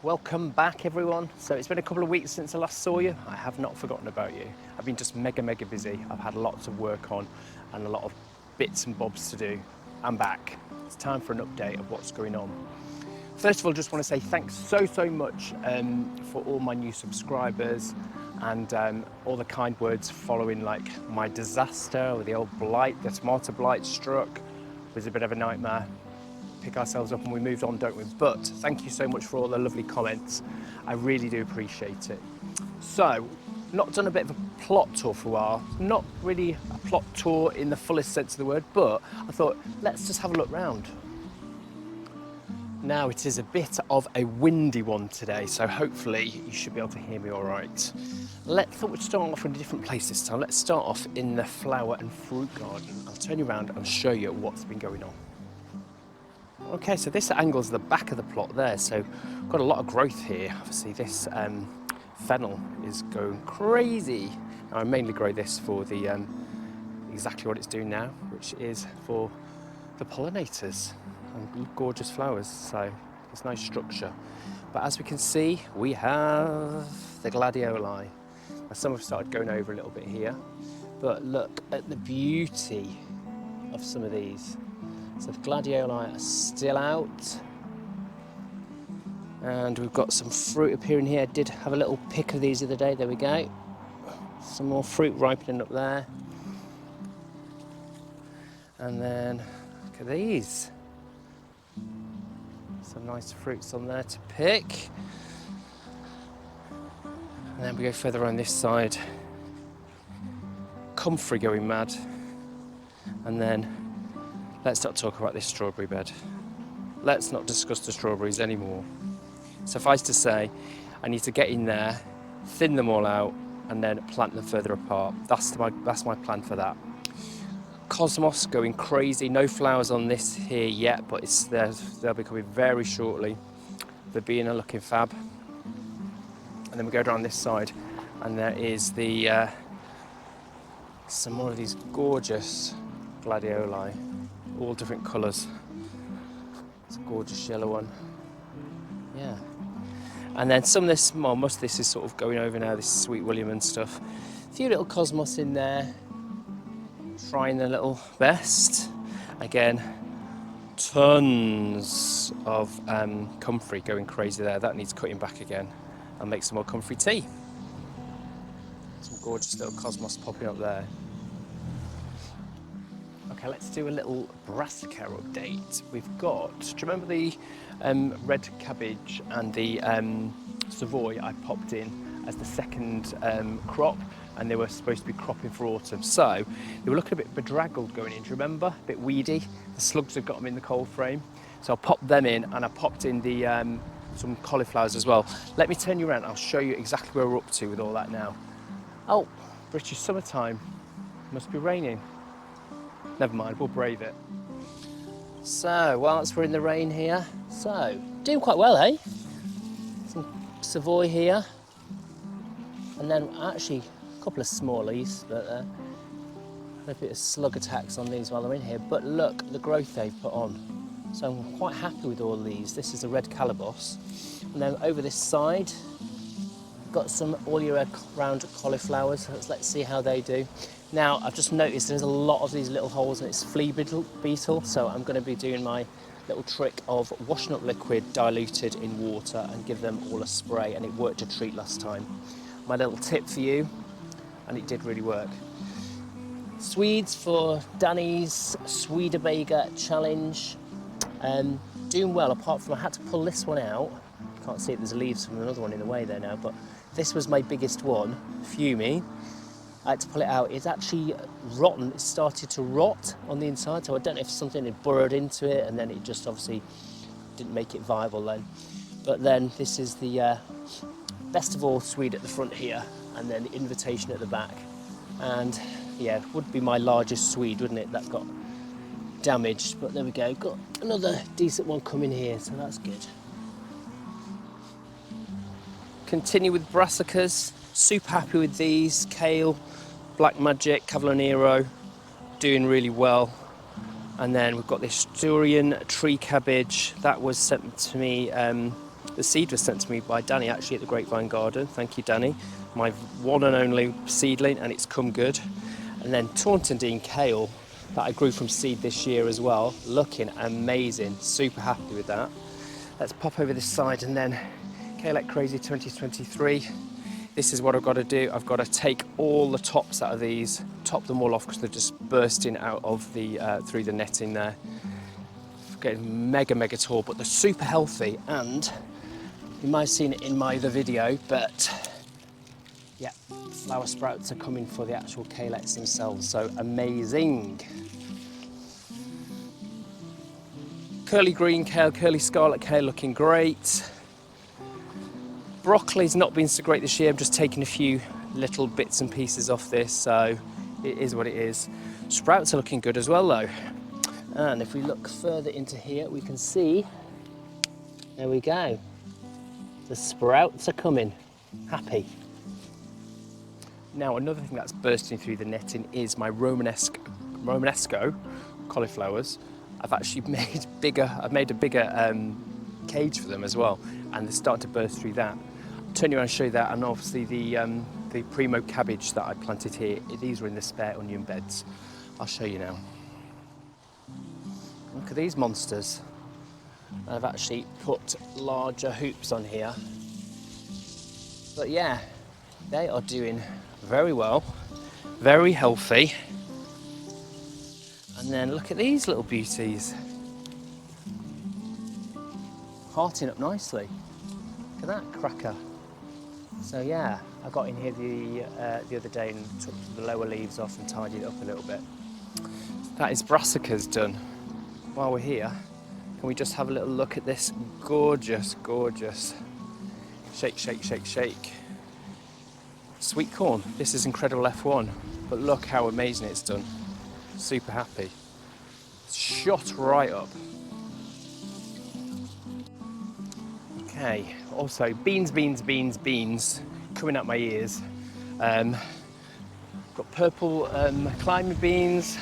Welcome back everyone. So it's been a couple of weeks since I last saw you. I have not forgotten about you. I've been just mega busy. I've had lots of work on and a lot of bits and bobs to do. I'm back. It's time for an update of what's going on. First of all, just want to say thanks so much for all my new subscribers and all the kind words following like my disaster with the old blight. The tomato blight struck. It was a bit of a nightmare. Pick ourselves up and we moved on, don't we? But thank you so much for all the lovely comments. I really do appreciate it. So, not done a bit of a plot tour for a while. Not really a plot tour in the fullest sense of the word, but I thought, let's just have a look round. Now it is a bit of a windy one today, so hopefully you should be able to hear me all right. Thought we'd start off in a different place this time. Let's start off in the flower and fruit garden. I'll turn you around and show you what's been going on. Okay, so this angle's the back of the plot there, so got a lot of growth here. Obviously this fennel is going crazy. Now, I mainly grow this for the exactly what it's doing now, which is for the pollinators and gorgeous flowers, so it's nice structure. But as we can see, we have the gladioli. Now, some have started going over a little bit here, but look at the beauty of some of these. So the gladioli are still out, and we've got some fruit appearing here. I did have a little pick of these the other day. There we go. Some more fruit ripening up there. And then look at these. Some nice fruits on there to pick. And then we go further on this side. Comfrey going mad. And then let's not talk about this strawberry bed. Let's not discuss the strawberries anymore. Suffice to say, I need to get in there, thin them all out, and then plant them further apart. That's my plan for that. Cosmos going crazy. No flowers on this here yet, but they'll be coming very shortly. Verbena looking fab. And then we go down this side, and there is some more of these gorgeous gladioli. All different colours. It's a gorgeous yellow one. Yeah. And then some of this, well, most of this is sort of going over now, this Sweet William and stuff. A few little cosmos in there, trying their little best. Again, tons of comfrey going crazy there. That needs cutting back again. I'll make some more comfrey tea. Some gorgeous little cosmos popping up there. Okay, let's do a little brassica update. We've got, do you remember the red cabbage and the Savoy I popped in as the second crop, and they were supposed to be cropping for autumn. So they were looking a bit bedraggled going in, do you remember? A bit weedy. The slugs had got them in the cold frame. So I popped them in, and I popped in the some cauliflowers as well. Let me turn you around, I'll show you exactly where we're up to with all that now. Oh, British summertime. Must be raining. Never mind, we'll brave it. So, whilst we're in the rain here, so, doing quite well, eh? Some Savoy here. And then actually a couple of smallies, but a bit of slug attacks on these while they're in here. But look at the growth they've put on. So I'm quite happy with all these. This is a red calabos. And then over this side, got some all year round cauliflowers. So let's see how they do. Now, I've just noticed there's a lot of these little holes and it's flea beetle, so I'm going to be doing my little trick of washing up liquid diluted in water and give them all a spray, and it worked a treat last time. My little tip for you, and it did really work. Swedes for Danny's Swedebaker challenge. Doing well, apart from I had to pull this one out. You can't see it, there's leaves from another one in the way there now, but this was my biggest one, Fumie. I had to pull it out. It's actually rotten. It started to rot on the inside, so I don't know if something had burrowed into it and then it just obviously didn't make it viable then. But then this is the best of all Swede at the front here, and then the invitation at the back. And yeah, it would be my largest Swede, wouldn't it? That got damaged, but there we go. Got another decent one coming here, so that's good. Continue with brassicas. Super happy with these. Kale, Black Magic, Cavallonero, doing really well. And then we've got this durian tree cabbage that was sent to me The seed was sent to me by Danny, actually, at the Grapevine Garden. Thank you, Danny. My one and only seedling, and it's come good. And then Taunton Dean kale that I grew from seed this year as well, looking amazing. Super happy with that. Let's pop over this side, and then Kale Crazy 2023. This is what I've got to do. I've got to take all the tops out of these, top them all off because they're just bursting out of the through the netting there. Getting mega tall, but they're super healthy, and you might have seen it in my other video, but yeah, flower sprouts are coming for the actual kaleets themselves, so amazing. Curly green kale, curly scarlet kale looking great. Broccoli's not been so great this year. I'm just taking a few little bits and pieces off this, so it is what it is. Sprouts are looking good as well though. And if we look further into here, we can see, there we go. The sprouts are coming. Happy. Now, another thing that's bursting through the netting is my Romanesco cauliflowers. I've actually made a bigger cage for them as well, and they're starting to burst through that. I'll turn you around and show you that, and obviously the primo cabbage that I planted here, these are in the spare onion beds. I'll show you now. Look at these monsters. I've actually put larger hoops on here. But yeah, they are doing very well, very healthy. And then look at these little beauties. Hearting up nicely. Look at that cracker. So yeah, I got in here the other day and took the lower leaves off and tidied it up a little bit. That is brassicas done. While we're here, can we just have a little look at this gorgeous shake sweet corn. This is incredible F1, but look how amazing it's done. Super happy. It's shot right up. Okay, also beans coming out my ears. Got purple climbing beans,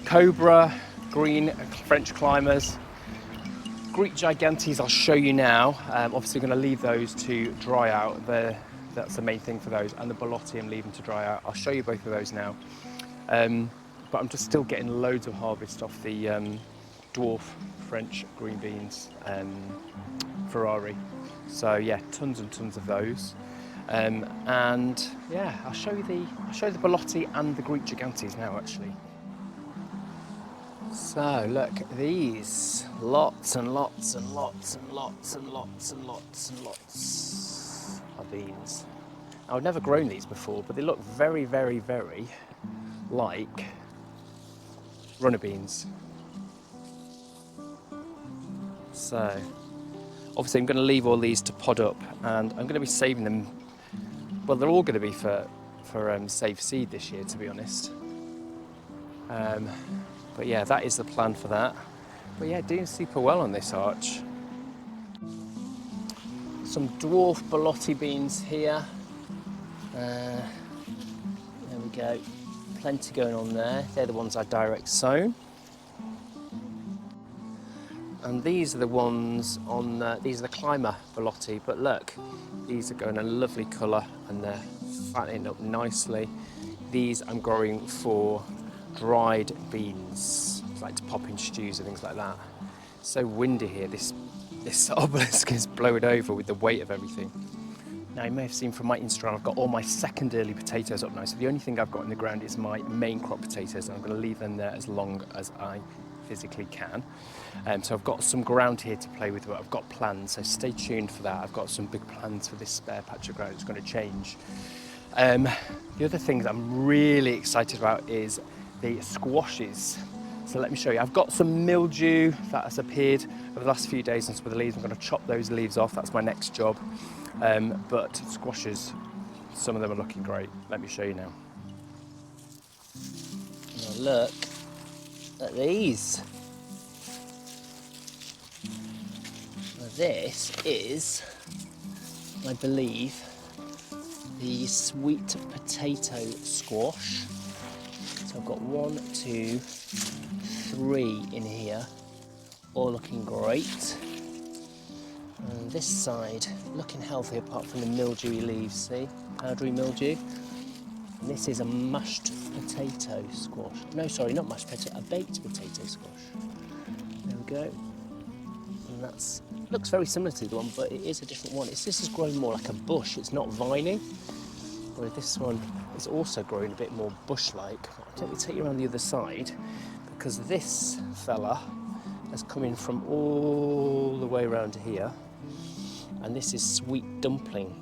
cobra, green French climbers, Greek gigantes I'll show you now. Obviously going to leave those to dry out. That's the main thing for those, and the Belotti I'm leaving to dry out. I'll show you both of those now. But I'm just still getting loads of harvest off the dwarf French green beans, Ferrari. So yeah, tons and tons of those. And yeah, I'll show you the Belotti and the Greek gigantes now actually. So look at these, lots and lots and lots and lots and lots and lots and lots of beans. I've never grown these before, but they look very like runner beans. So obviously I'm going to leave all these to pod up, and I'm going to be saving them. Well, they're all going to be for save seed this year, to be honest. But yeah, that is the plan for that. But yeah, doing super well on this arch. Some dwarf Belotti beans here. There we go. Plenty going on there. They're the ones I direct sown. And these are the ones on, these are the climber Belotti. But look, these are going a lovely colour and they're fattening up nicely. These I'm growing for dried beans, like to pop in stews and things like that. It's so windy here, this obelisk is blowing over with the weight of everything. Now you may have seen from my Instagram, I've got all my second early potatoes up now, so the only thing I've got in the ground is my main crop potatoes, and I'm going to leave them there as long as I physically can. So I've got some ground here to play with, but I've got plans, so stay tuned for that. I've got some big plans for this spare patch of ground. It's going to change. The other thing that I'm really excited about is the squashes. So let me show you. I've got some mildew that has appeared over the last few days on some of the leaves. I'm going to chop those leaves off. That's my next job. But squashes, some of them are looking great. Let me show you now. Now look at these. Now this is, I believe, the sweet potato squash. So I've got 1, 2, 3 in here, all looking great. And this side, looking healthy apart from the mildewy leaves, see? Powdery mildew. And this is a mashed potato squash. No, sorry, not mashed potato, a baked potato squash. There we go. And that's looks very similar to the one, but it is a different one. This is growing more like a bush, it's not vining. Whereas this one is also growing a bit more bush-like. Let me take you around the other side, because this fella is coming from all the way around here. And this is sweet dumpling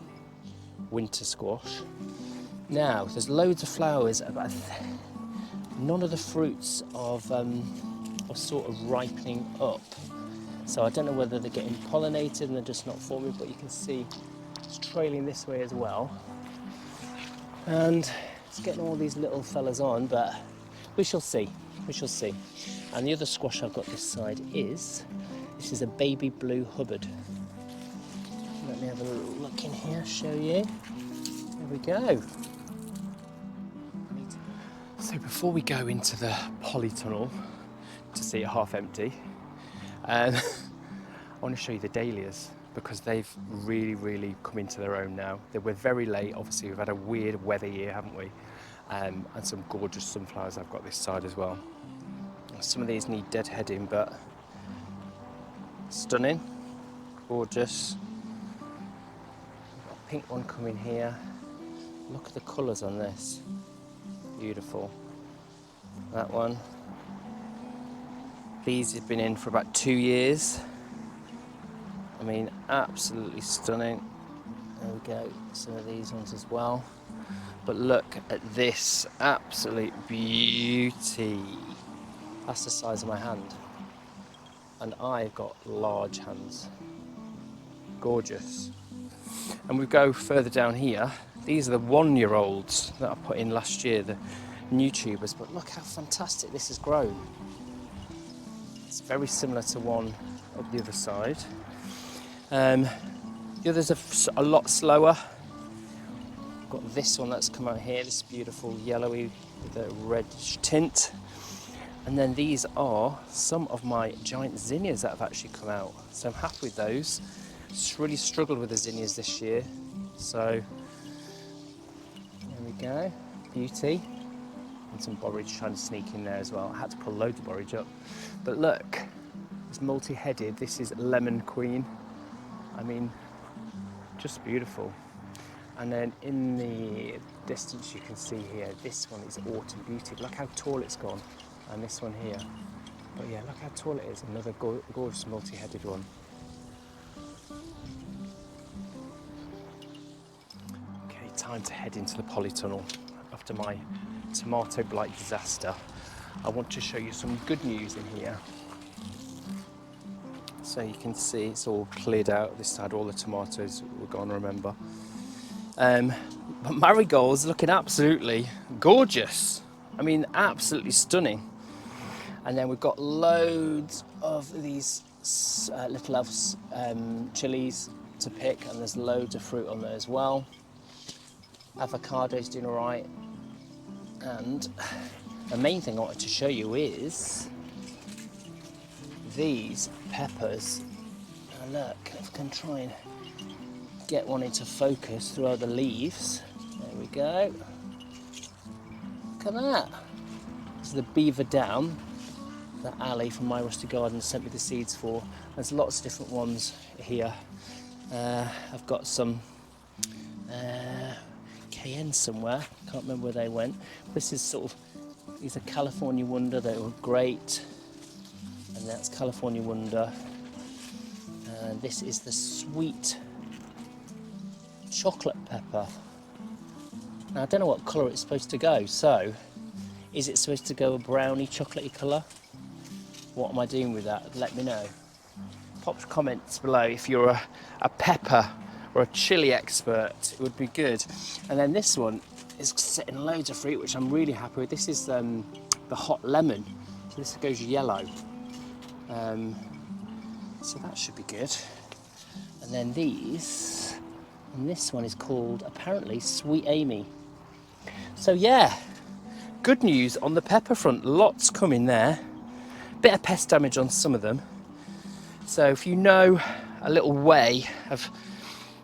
winter squash. Now, there's loads of flowers, but none of the fruits are sort of ripening up. So I don't know whether they're getting pollinated and they're just not forming, but you can see it's trailing this way as well. And it's getting all these little fellas on, but we shall see, we shall see. And the other squash I've got this side this is a baby blue Hubbard. Let me have a little look in here, show you. There we go. So before we go into the Polytunnel to see it half empty, I want to show you the dahlias, because they've really come into their own now. They were very late, obviously we've had a weird weather year, haven't we? And some gorgeous sunflowers I've got this side as well. Some of these need deadheading, but stunning, gorgeous. Got a pink one coming here. Look at the colours on this, beautiful. That one. These have been in for about 2 years. I mean, absolutely stunning. There we go, some of these ones as well. But look at this, absolute beauty. That's the size of my hand. And I've got large hands. Gorgeous. And we go further down here. These are the 1-year-olds that I put in last year, the new tubers. But look how fantastic this has grown. It's very similar to one up the other side. The others are a lot slower. Got this one that's come out here, this beautiful yellowy with a reddish tint. And then these are some of my giant zinnias that have actually come out. So I'm happy with those. Just really struggled with the zinnias this year. So there we go, beauty. And some borage trying to sneak in there as well. I had to pull loads of borage up. But look, it's multi-headed. This is Lemon Queen. I mean, just beautiful. And then in the distance you can see here, this one is Autumn Beauty. Look how tall it's gone. And this one here. But yeah, look how tall it is. Another gorgeous multi-headed one. Okay, time to head into the Polytunnel. After my tomato blight disaster, I want to show you some good news in here. So you can see it's all cleared out this side, all the tomatoes were gone, remember. But marigolds looking absolutely gorgeous. I mean, absolutely stunning. And then we've got loads of these little elf chilies to pick, and there's loads of fruit on there as well. Avocado's doing all right. And the main thing I wanted to show you is these peppers. Now look, if I can try and get one into focus through all the leaves. There we go. Look at that. This is the Beaver Down that Ali from My Rusty Garden sent me the seeds for. There's lots of different ones here. I've got some cayenne somewhere, can't remember where they went. This is sort of, these are California Wonder, they were great. And that's California Wonder. And this is the sweet chocolate pepper. Now I don't know what colour it's supposed to go, so is it supposed to go a browny chocolatey colour? What am I doing with that? Let me know. Pop comments below if you're a pepper or a chili expert, it would be good. And then this one is setting loads of fruit, which I'm really happy with. This is the hot lemon, so this goes yellow. So that should be good. And then these, and this one is called apparently Sweet Amy. So yeah, good news on the pepper front, lots coming there. Bit of pest damage on some of them. So if you know a little way of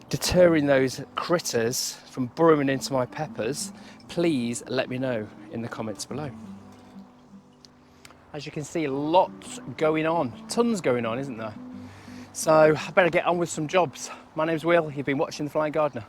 deterring those critters from burrowing into my peppers, please let me know in the comments below. As you can see, lots going on, tons going on, isn't there? So I better get on with some jobs. My name's Will, you've been watching The Flying Gardener.